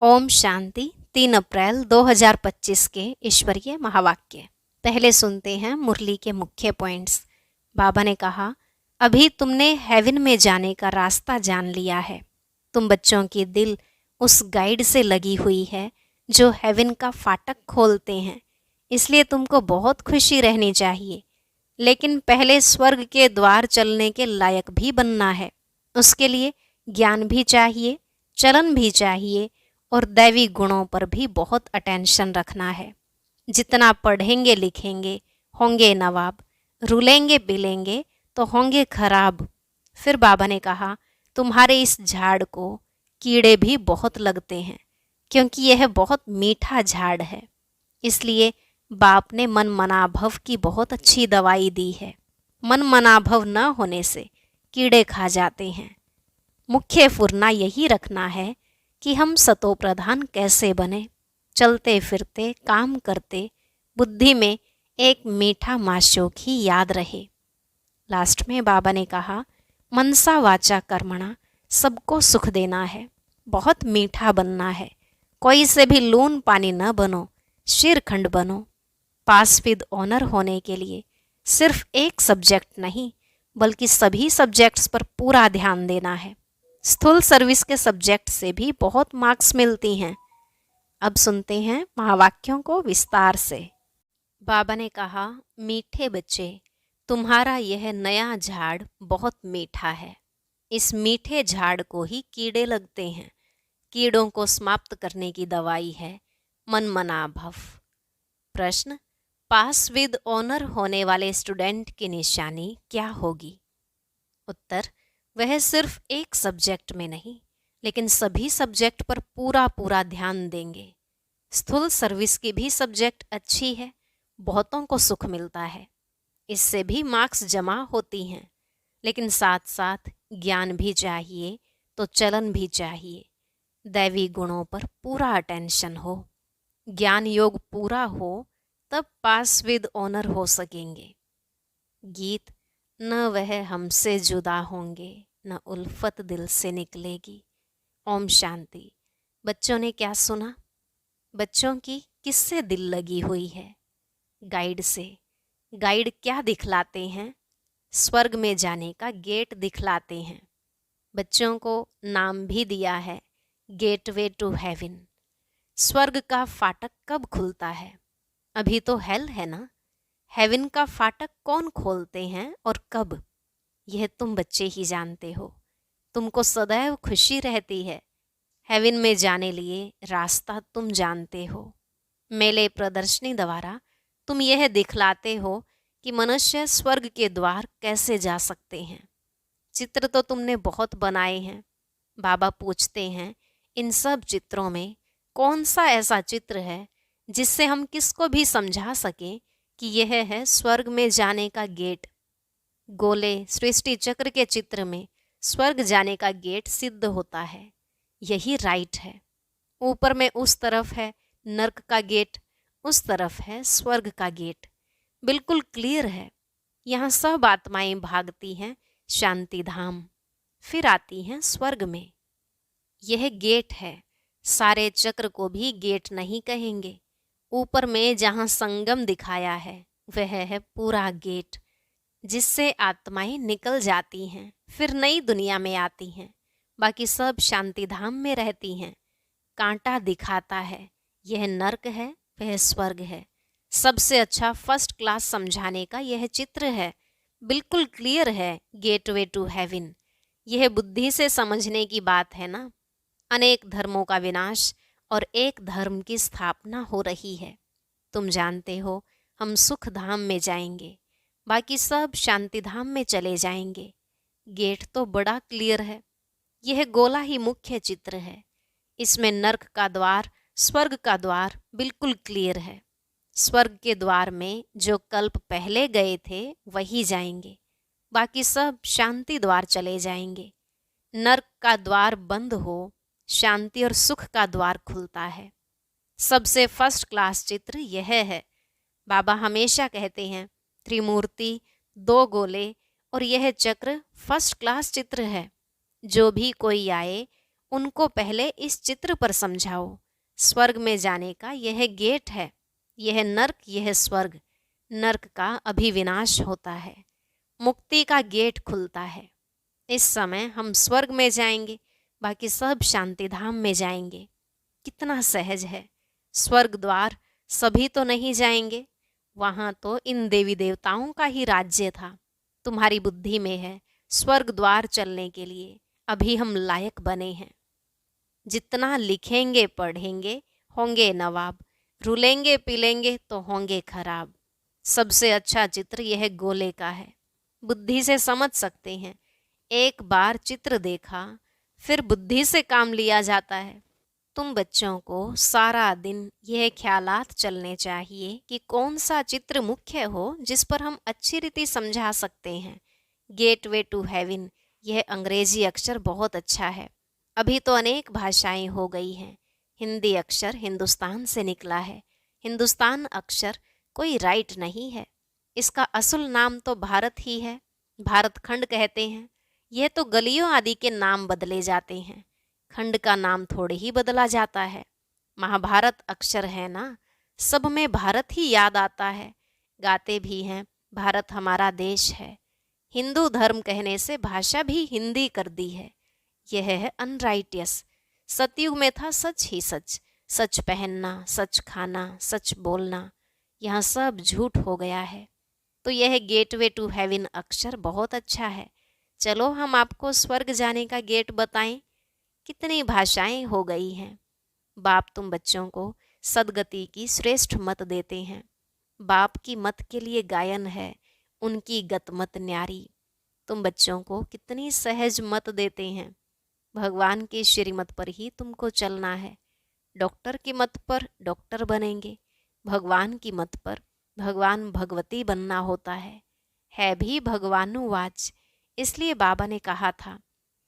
ओम शांति। 3 अप्रैल 2025 के ईश्वरीय महावाक्य। पहले सुनते हैं मुरली के मुख्य पॉइंट्स। बाबा ने कहा, अभी तुमने हेवन में जाने का रास्ता जान लिया है। तुम बच्चों की दिल उस गाइड से लगी हुई है जो हेवन का फाटक खोलते हैं, इसलिए तुमको बहुत खुशी रहनी चाहिए। लेकिन पहले स्वर्ग के द्वार चलने के लायक भी बनना है। उसके लिए ज्ञान भी चाहिए, चलन भी चाहिए और दैवी गुणों पर भी बहुत अटेंशन रखना है। जितना पढ़ेंगे लिखेंगे होंगे नवाब, रुलेंगे पिलेंगे तो होंगे खराब। फिर बाबा ने कहा, तुम्हारे इस झाड़ को कीड़े भी बहुत लगते हैं क्योंकि यह बहुत मीठा झाड़ है। इसलिए बाप ने मन मनाभव की बहुत अच्छी दवाई दी है। मन मनाभव न होने से कीड़े खा जाते हैं। मुख्य फुरना यही रखना है कि हम सतो प्रधान कैसे बने। चलते फिरते काम करते बुद्धि में एक मीठा माशोक ही याद रहे। लास्ट में बाबा ने कहा, मनसा वाचा कर्मणा, सबको सुख देना है, बहुत मीठा बनना है। कोई से भी लून पानी न बनो, शीरखंड बनो। पास विद ऑनर होने के लिए सिर्फ एक सब्जेक्ट नहीं बल्कि सभी सब्जेक्ट्स पर पूरा ध्यान देना है। स्थूल सर्विस के सब्जेक्ट से भी बहुत मार्क्स मिलती हैं। अब सुनते हैं महावाक्यों को विस्तार से। बाबा ने कहा, मीठे बच्चे, तुम्हारा यह नया झाड़ बहुत मीठा है। इस मीठे झाड़ को ही कीड़े लगते हैं। कीड़ों को समाप्त करने की दवाई है मन मनाभव। प्रश्न, पास विद ऑनर होने वाले स्टूडेंट की निशानी क्या होगी? उत्तर, वह सिर्फ एक सब्जेक्ट में नहीं लेकिन सभी सब्जेक्ट पर पूरा पूरा ध्यान देंगे। स्थूल सर्विस की भी सब्जेक्ट अच्छी है, बहुतों को सुख मिलता है, इससे भी मार्क्स जमा होती हैं। लेकिन साथ साथ ज्ञान भी चाहिए तो चलन भी चाहिए। दैवी गुणों पर पूरा अटेंशन हो, ज्ञान योग पूरा हो, तब पास विद ऑनर हो सकेंगे। गीत, न वह हमसे जुदा होंगे, न उल्फत दिल से निकलेगी। ओम शांति। बच्चों ने क्या सुना? बच्चों की किससे दिल लगी हुई है? गाइड से। गाइड क्या दिखलाते हैं? स्वर्ग में जाने का गेट दिखलाते हैं। बच्चों को नाम भी दिया है, गेटवे टू हेवन। स्वर्ग का फाटक कब खुलता है? अभी तो हेल है ना। हेवन का फाटक कौन खोलते हैं और कब? यह तुम बच्चे ही जानते हो। तुमको सदैव खुशी रहती है। हेवन में जाने लिए रास्ता तुम जानते हो। मेले प्रदर्शनी द्वारा तुम यह दिखलाते हो कि मनुष्य स्वर्ग के द्वार कैसे जा सकते हैं। चित्र तो तुमने बहुत बनाए हैं। बाबा पूछते हैं, इन सब चित्रों में कौन सा ऐसा चित्र है जिससे हम किसको भी समझा सकें कि यह है स्वर्ग में जाने का गेट। गोले सृष्टि चक्र के चित्र में स्वर्ग जाने का गेट सिद्ध होता है। यही राइट है। ऊपर में उस तरफ है नर्क का गेट, उस तरफ है स्वर्ग का गेट। बिल्कुल क्लियर है। यहाँ सब आत्माएं भागती हैं शांति धाम, फिर आती हैं स्वर्ग में। यह गेट है। सारे चक्र को भी गेट नहीं कहेंगे। ऊपर में जहाँ संगम दिखाया है वह है पूरा गेट, जिससे आत्माएं निकल जाती हैं, फिर नई दुनिया में आती हैं। बाकी सब शांति धाम में रहती हैं। कांटा दिखाता है, यह नर्क है, वह स्वर्ग है। सबसे अच्छा फर्स्ट क्लास समझाने का यह चित्र है। बिल्कुल क्लियर है, गेटवे टू हेवन। यह बुद्धि से समझने की बात है ना। अनेक धर्मों का विनाश और एक धर्म की स्थापना हो रही है। तुम जानते हो, हम सुख धाम में जाएंगे, बाकी सब शांति धाम में चले जाएंगे। गेट तो बड़ा क्लियर है। यह गोला ही मुख्य चित्र है। इसमें नर्क का द्वार, स्वर्ग का द्वार बिल्कुल क्लियर है। स्वर्ग के द्वार में जो कल्प पहले गए थे वही जाएंगे, बाकी सब शांति द्वार चले जाएंगे। नर्क का द्वार बंद हो, शांति और सुख का द्वार खुलता है। सबसे फर्स्ट क्लास चित्र यह है। बाबा हमेशा कहते हैं, त्रिमूर्ति, 2 गोले और यह चक्र फर्स्ट क्लास चित्र है। जो भी कोई आए उनको पहले इस चित्र पर समझाओ। स्वर्ग में जाने का यह गेट है, यह नर्क, यह स्वर्ग। नर्क का अभी विनाश होता है, मुक्ति का गेट खुलता है। इस समय हम स्वर्ग में जाएंगे, बाकी सब शांति धाम में जाएंगे। कितना सहज है। स्वर्ग द्वार सभी तो नहीं जाएंगे, वहां तो इन देवी देवताओं का ही राज्य था। तुम्हारी बुद्धि में है स्वर्ग द्वार चलने के लिए, अभी हम लायक बने हैं। जितना लिखेंगे पढ़ेंगे होंगे नवाब, रुलेंगे पिलेंगे तो होंगे खराब। सबसे अच्छा चित्र यह गोले का है, बुद्धि से समझ सकते हैं। एक बार चित्र देखा फिर बुद्धि से काम लिया जाता है। तुम बच्चों को सारा दिन यह ख्यालात चलने चाहिए कि कौन सा चित्र मुख्य हो जिस पर हम अच्छी रीति समझा सकते हैं। गेटवे टू हेवन, यह अंग्रेजी अक्षर बहुत अच्छा है। अभी तो अनेक भाषाएं हो गई हैं। हिंदी अक्षर हिंदुस्तान से निकला है। हिंदुस्तान अक्षर कोई राइट नहीं है, इसका असुल नाम तो भारत ही है। भारत खंड कहते हैं। यह तो गलियों आदि के नाम बदले जाते हैं, खंड का नाम थोड़े ही बदला जाता है। महाभारत अक्षर है ना, सब में भारत ही याद आता है। गाते भी हैं भारत हमारा देश है। हिंदू धर्म कहने से भाषा भी हिंदी कर दी है। यह है अनराइटियस। सतयुग में था सच ही सच, सच पहनना, सच खाना, सच बोलना। यहाँ सब झूठ हो गया है। तो यह गेटवे टू हेवन अक्षर बहुत अच्छा है। चलो हम आपको स्वर्ग जाने का गेट बताएं। कितनी भाषाएं हो गई हैं। बाप तुम बच्चों को सदगति की श्रेष्ठ मत देते हैं। बाप की मत के लिए गायन है, उनकी गत मत न्यारी। तुम बच्चों को कितनी सहज मत देते हैं। भगवान की श्रीमत पर ही तुमको चलना है। डॉक्टर की मत पर डॉक्टर बनेंगे, भगवान की मत पर भगवान भगवती बनना होता है भी भगवानुवाच। इसलिए बाबा ने कहा था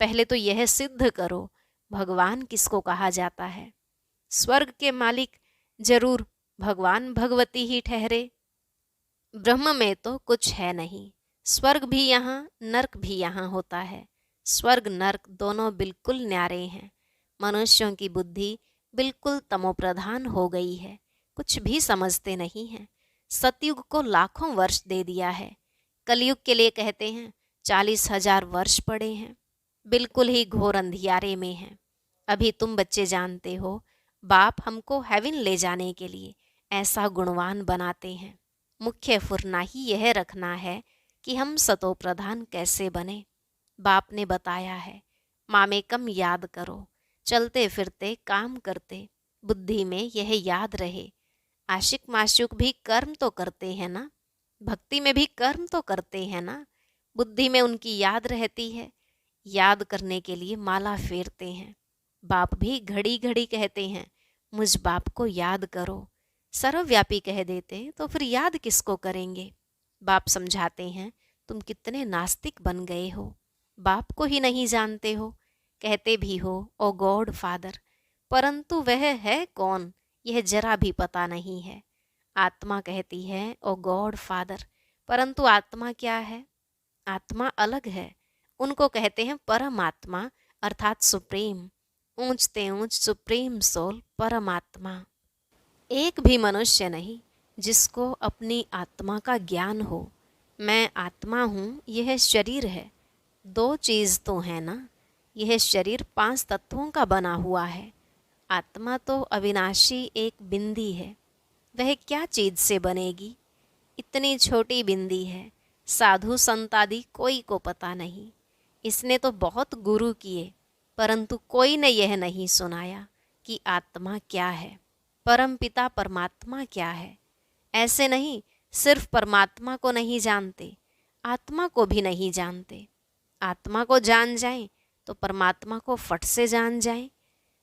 पहले तो यह सिद्ध करो भगवान किसको कहा जाता है। स्वर्ग के मालिक जरूर भगवान भगवती ही ठहरे। ब्रह्म में तो कुछ है नहीं। स्वर्ग भी यहाँ, नर्क भी यहाँ होता है। स्वर्ग नर्क दोनों बिल्कुल न्यारे हैं। मनुष्यों की बुद्धि बिल्कुल तमोप्रधान हो गई है, कुछ भी समझते नहीं हैं। सतयुग को लाखों वर्ष दे दिया है, कलयुग के लिए कहते हैं 40,000 वर्ष पड़े हैं। बिल्कुल ही घोर अंधियारे में हैं। अभी तुम बच्चे जानते हो बाप हमको हेवन ले जाने के लिए ऐसा गुणवान बनाते हैं। मुख्य फुरना ही यह रखना है कि हम सतो प्रधान कैसे बने। बाप ने बताया है मामेकम याद करो, चलते फिरते काम करते बुद्धि में यह याद रहे। आशिक माशूक भी कर्म तो करते हैं ना, भक्ति में भी कर्म तो करते हैं ना, बुद्धि में उनकी याद रहती है। याद करने के लिए माला फेरते हैं। बाप भी घड़ी घड़ी कहते हैं मुझ बाप को याद करो। सर्वव्यापी कह देते तो फिर याद किसको करेंगे। बाप समझाते हैं तुम कितने नास्तिक बन गए हो, बाप को ही नहीं जानते हो। कहते भी हो ओ गॉड फादर, परंतु वह है कौन यह जरा भी पता नहीं है। आत्मा कहती है ओ गॉड फादर, परंतु आत्मा क्या है। आत्मा अलग है, उनको कहते हैं परमात्मा अर्थात सुप्रीम। ऊंचते ऊंच सुप्रीम सोल परमात्मा। एक भी मनुष्य नहीं जिसको अपनी आत्मा का ज्ञान हो। मैं आत्मा हूँ, यह शरीर है। दो चीज़ तो है ना, यह शरीर 5 तत्वों का बना हुआ है। आत्मा तो अविनाशी एक बिंदी है, वह क्या चीज़ से बनेगी। इतनी छोटी बिंदी है, साधु संत आदि कोई को पता नहीं। इसने तो बहुत गुरु किए, परंतु कोई ने यह नहीं सुनाया कि आत्मा क्या है, परमपिता परमात्मा क्या है। ऐसे नहीं सिर्फ परमात्मा को नहीं जानते, आत्मा को भी नहीं जानते। आत्मा को जान जाएं तो परमात्मा को फट से जान जाएं।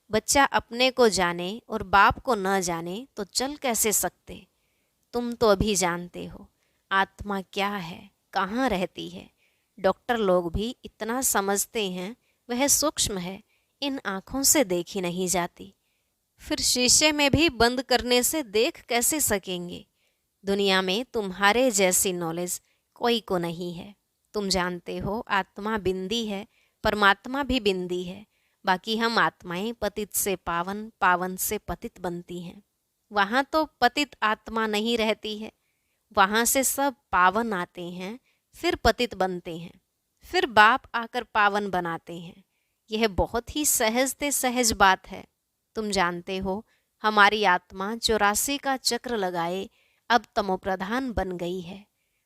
बच्चा अपने को जाने और बाप को न जाने तो चल कैसे सकते। तुम तो अभी जानते हो आत्मा क्या है, कहाँ रहती है। डॉक्टर लोग भी इतना समझते हैं वह सूक्ष्म है, इन आँखों से देखी नहीं जाती। फिर शीशे में भी बंद करने से देख कैसे सकेंगे। दुनिया में तुम्हारे जैसी नॉलेज कोई को नहीं है। तुम जानते हो आत्मा बिंदी है, परमात्मा भी बिंदी है। बाकी हम आत्माएं पतित से पावन, पावन से पतित बनती हैं। वहाँ तो पतित आत्मा नहीं रहती है, वहाँ से सब पावन आते हैं, फिर पतित बनते हैं, फिर बाप आकर पावन बनाते हैं। यह बहुत ही सहजते सहज बात है। तुम जानते हो, हमारी आत्मा 84 का चक्र लगाए अब तमोप्रधान बन गई है।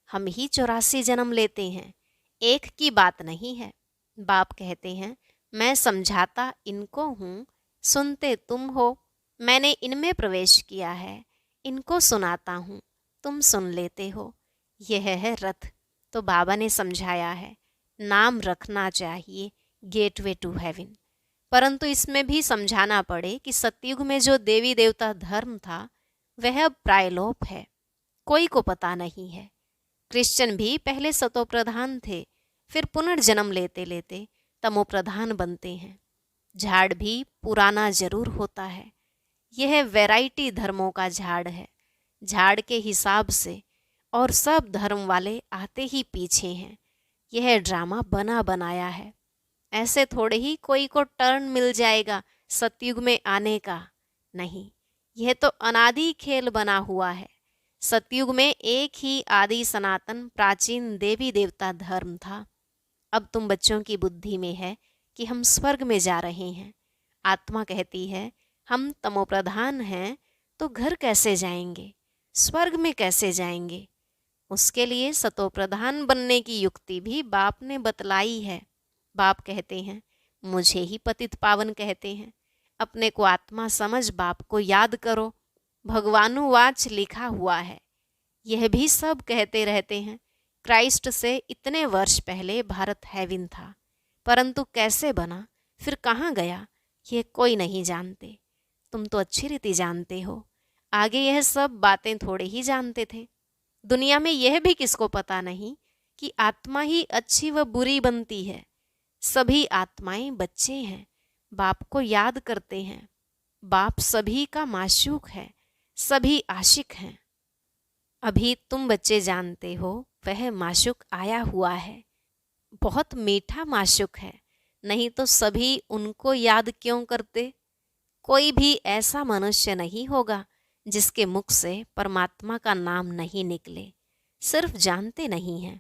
हम ही 84 जन्म लेते हैं, एक की बात नहीं है। बाप कहते हैं, मैं समझाता इनको हूँ, सुनते तुम हो। मैंने इनमें प्रवेश किया है, इनको सुनाता हूँ, तुम सुन लेते हो। यह है रथ। तो बाबा ने समझाया है, नाम रखना चाहिए गेटवे टू हेवन। परंतु इसमें भी समझाना पड़े कि सतयुग में जो देवी देवता धर्म था वह अब प्रायलोप है, कोई को पता नहीं है। क्रिश्चियन भी पहले सतोप्रधान थे, फिर पुनर्जन्म लेते लेते तमोप्रधान बनते हैं। झाड़ भी पुराना जरूर होता है। यह वैरायटी धर्मों का झाड़ है, झाड़ के हिसाब से, और सब धर्म वाले आते ही पीछे हैं। यह ड्रामा बना बनाया है। ऐसे थोड़े ही कोई को टर्न मिल जाएगा सतयुग में आने का, नहीं, यह तो अनादि खेल बना हुआ है। सतयुग में एक ही आदि सनातन प्राचीन देवी देवता धर्म था। अब तुम बच्चों की बुद्धि में है कि हम स्वर्ग में जा रहे हैं। आत्मा कहती है, हम तमोप्रधान हैं तो घर कैसे जाएंगे, स्वर्ग में कैसे जाएंगे। उसके लिए सतोप्रधान बनने की युक्ति भी बाप ने बतलाई है। बाप कहते हैं, मुझे ही पतित पावन कहते हैं। अपने को आत्मा समझ बाप को याद करो। भगवानुवाच लिखा हुआ है। यह भी सब कहते रहते हैं, क्राइस्ट से इतने वर्ष पहले भारत हेवन था, परंतु कैसे बना, फिर कहाँ गया, ये कोई नहीं जानते। तुम तो अच्छी रीति जानते हो। आगे यह सब बातें थोड़े ही जानते थे। दुनिया में यह भी किसको पता नहीं कि आत्मा ही अच्छी व बुरी बनती है। सभी आत्माएं बच्चे हैं, बाप को याद करते हैं। बाप सभी का माशूक है, सभी आशिक हैं। अभी तुम बच्चे जानते हो, वह माशूक आया हुआ है, बहुत मीठा माशूक है, नहीं तो सभी उनको याद क्यों करते। कोई भी ऐसा मनुष्य नहीं होगा जिसके मुख से परमात्मा का नाम नहीं निकले, सिर्फ जानते नहीं हैं।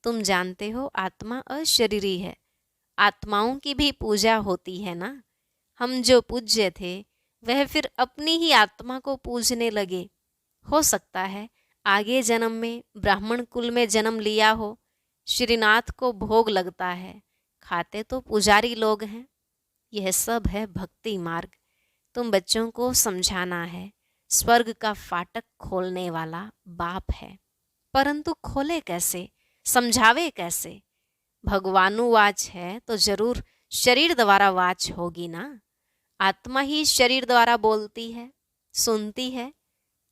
तुम जानते हो आत्मा अशरीरी है, आत्माओं की भी पूजा होती है ना। हम जो पूज्य थे वह फिर अपनी ही आत्मा को पूजने लगे। हो सकता है आगे जन्म में ब्राह्मण कुल में जन्म लिया हो। श्रीनाथ को भोग लगता है, खाते तो पुजारी लोग हैं। यह सब है भक्ति मार्ग। तुम बच्चों को समझाना है, स्वर्ग का फाटक खोलने वाला बाप है, परंतु खोले कैसे, समझावे कैसे। भगवानुवाच है तो जरूर शरीर द्वारा वाच होगी ना। आत्मा ही शरीर द्वारा बोलती है, सुनती है।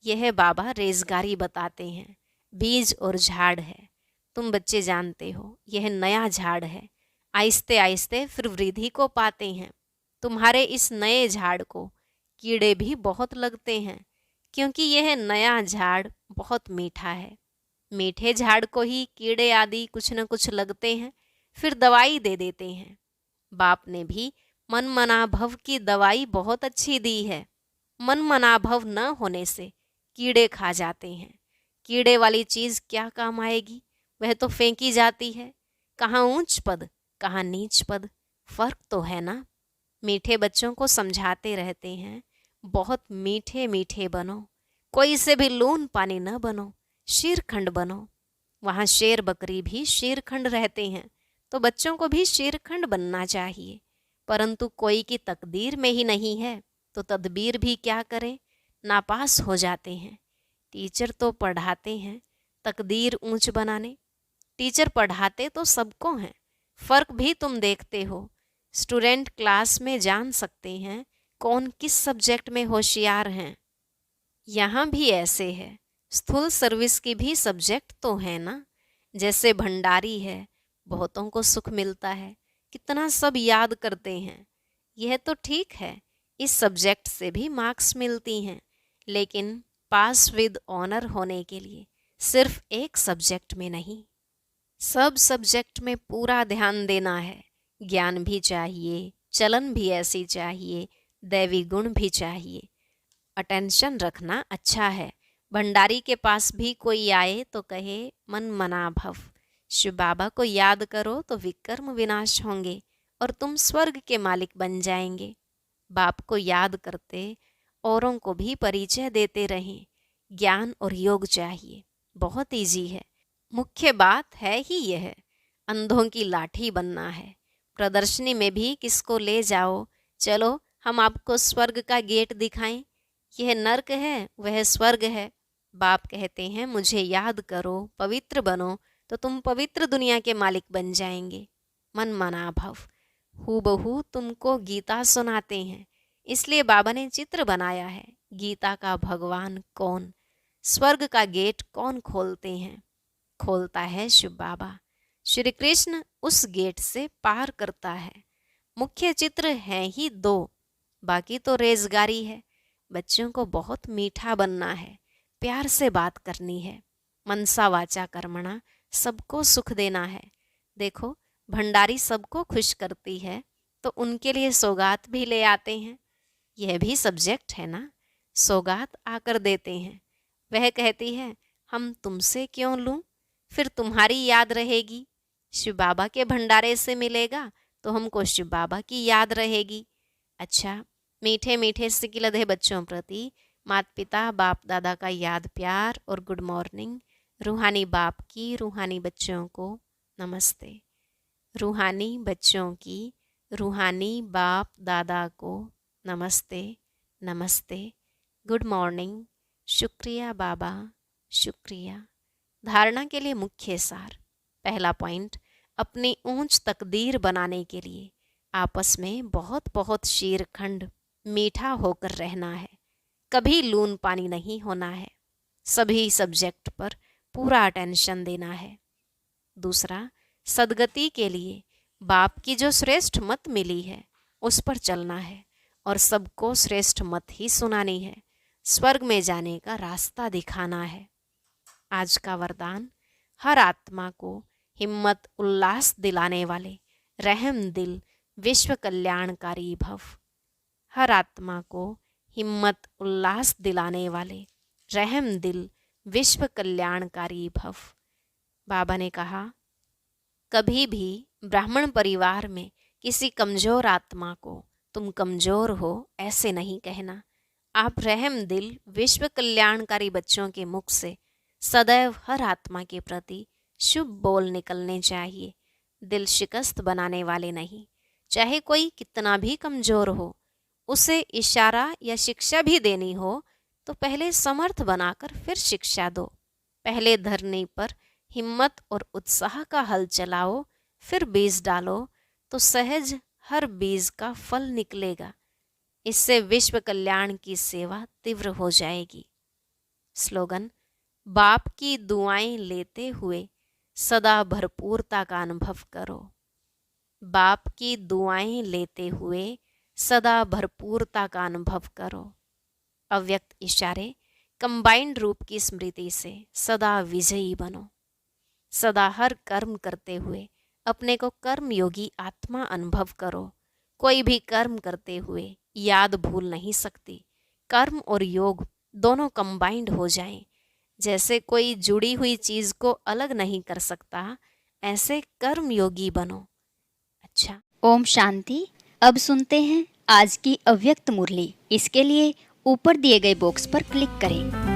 यह बाबा रेजगारी बताते हैं, बीज और झाड़ है। तुम बच्चे जानते हो, यह नया झाड़ है। आहिस्ते आहिस्ते फिर वृद्धि को पाते हैं। तुम्हारे इस नए झाड़ को कीड़े भी बहुत लगते हैं, क्योंकि यह नया झाड़ बहुत मीठा है। मीठे झाड़ को ही कीड़े आदि कुछ न कुछ लगते हैं, फिर दवाई दे देते हैं। बाप ने भी मन मनाभव की दवाई बहुत अच्छी दी है। मन मनाभव न होने से कीड़े खा जाते हैं। कीड़े वाली चीज क्या काम आएगी, वह तो फेंकी जाती है। कहाँ ऊंच पद, कहाँ नीच पद, फर्क तो है ना। मीठे बच्चों को समझाते रहते हैं, बहुत मीठे मीठे बनो, कोई से भी लून पानी न बनो, शीरखंड बनो। वहाँ शेर बकरी भी शीरखंड रहते हैं, तो बच्चों को भी शीरखंड बनना चाहिए। परंतु कोई की तकदीर में ही नहीं है, तो तदबीर भी क्या करें, नापास हो जाते हैं। टीचर तो पढ़ाते हैं तकदीर ऊंच बनाने। टीचर पढ़ाते तो सबको हैं, फर्क भी तुम देखते हो। स्टूडेंट क्लास में जान सकते हैं कौन किस सब्जेक्ट में होशियार हैं। यहाँ भी ऐसे है, स्थूल सर्विस की भी सब्जेक्ट तो है ना। जैसे भंडारी है, बहुतों को सुख मिलता है, कितना सब याद करते हैं। यह तो ठीक है, इस सब्जेक्ट से भी मार्क्स मिलती हैं, लेकिन पास विद ऑनर होने के लिए सिर्फ एक सब्जेक्ट में नहीं, सब सब्जेक्ट में पूरा ध्यान देना है। ज्ञान भी चाहिए, चलन भी ऐसी चाहिए, दैवी गुण भी चाहिए। अटेंशन रखना अच्छा है। भंडारी के पास भी कोई आए तो कहे मन मना भव। शिव बाबा को याद करो तो विकर्म विनाश होंगे और तुम स्वर्ग के मालिक बन जाएंगे। बाप को याद करते औरों को भी परिचय देते रहें। ज्ञान और योग चाहिए, बहुत इजी है। मुख्य बात है ही यह, अंधों की लाठी बनना है। प्रदर्शनी में भी किसको ले जाओ, चलो हम आपको स्वर्ग का गेट दिखाएं, यह नर्क है वह स्वर्ग है। बाप कहते हैं मुझे याद करो, पवित्र बनो तो तुम पवित्र दुनिया के मालिक बन जाएंगे। मन मना भव। हूबहू तुमको गीता सुनाते हैं, इसलिए बाबा ने चित्र बनाया है। गीता का भगवान कौन, स्वर्ग का गेट कौन खोलते हैं? खोलता है शिव बाबा। श्री कृष्ण उस गेट से पार करता है। मुख्य चित्र हैं ही दो, बाकी तो रेजगारी है। बच्चों को बहुत मीठा बनना है, प्यार से बात करनी है। मनसा वाचा कर्मणा, सबको सुख देना है। देखो भंडारी सबको खुश करती है तो उनके लिए सौगात भी ले आते हैं। यह भी सब्जेक्ट है ना, सौगात आकर देते हैं। वह कहती है हम तुमसे क्यों लूं, फिर तुम्हारी याद रहेगी। शिव बाबा के भंडारे से मिलेगा तो हमको शिव बाबा की याद रहेगी। अच्छा, मीठे मीठे सिकिलधे बच्चों प्रति माता पिता बाप दादा का याद प्यार और गुड मॉर्निंग। रूहानी बाप की रूहानी बच्चों को नमस्ते। रूहानी बच्चों की रूहानी बाप दादा को नमस्ते नमस्ते, गुड मॉर्निंग, शुक्रिया बाबा, शुक्रिया। धारणा के लिए मुख्य सार। पहला पॉइंट, अपनी ऊंच तकदीर बनाने के लिए आपस में बहुत बहुत शीरखंड मीठा होकर रहना है। कभी लून पानी नहीं होना है। सभी सब्जेक्ट पर पूरा अटेंशन देना है। दूसरा, सदगति के लिए बाप की जो श्रेष्ठ मत मिली है उस पर चलना है और सबको श्रेष्ठ मत ही सुनानी है। स्वर्ग में जाने का रास्ता दिखाना है। आज का वरदान, हर आत्मा को हिम्मत उल्लास दिलाने वाले रहम दिल विश्व कल्याणकारी भव। हर आत्मा को हिम्मत उल्लास दिलाने वाले रहम दिल विश्व कल्याणकारी भव। बाबा ने कहा कभी भी ब्राह्मण परिवार में किसी कमजोर आत्मा को तुम कमजोर हो ऐसे नहीं कहना। आप रहम दिल विश्व कल्याणकारी बच्चों के मुख से सदैव हर आत्मा के प्रति शुभ बोल निकलने चाहिए। दिल शिकस्त बनाने वाले नहीं। चाहे कोई कितना भी कमजोर हो, उसे इशारा या शिक्षा भी देनी हो तो पहले समर्थ बनाकर फिर शिक्षा दो। पहले धरनी पर हिम्मत और उत्साह का हल चलाओ, फिर बीज डालो तो सहज हर बीज का फल निकलेगा। इससे विश्व कल्याण की सेवा तीव्र हो जाएगी। स्लोगन, बाप की दुआएं लेते हुए सदा भरपूरता का अनुभव करो। बाप की दुआएं लेते हुए सदा भरपूरता का अनुभव करो। अव्यक्त इशारे कंबाइंड रूप की स्मृति से सदा विजयी बनो। सदा हर कर्म करते हुए अपने को कर्म योगी आत्मा अनुभव करो। कोई भी कर्म करते हुए याद भूल नहीं सकती। कर्म और योग दोनों कंबाइंड हो जाएं। जैसे कोई जुड़ी हुई चीज को अलग नहीं कर सकता, ऐसे कर्म योगी बनो। अच्छा, ओम शांति। अब सुनते हैं आज की अव्यक्त मुरली। इसके लिए ऊपर दिए गए बॉक्स पर क्लिक करें।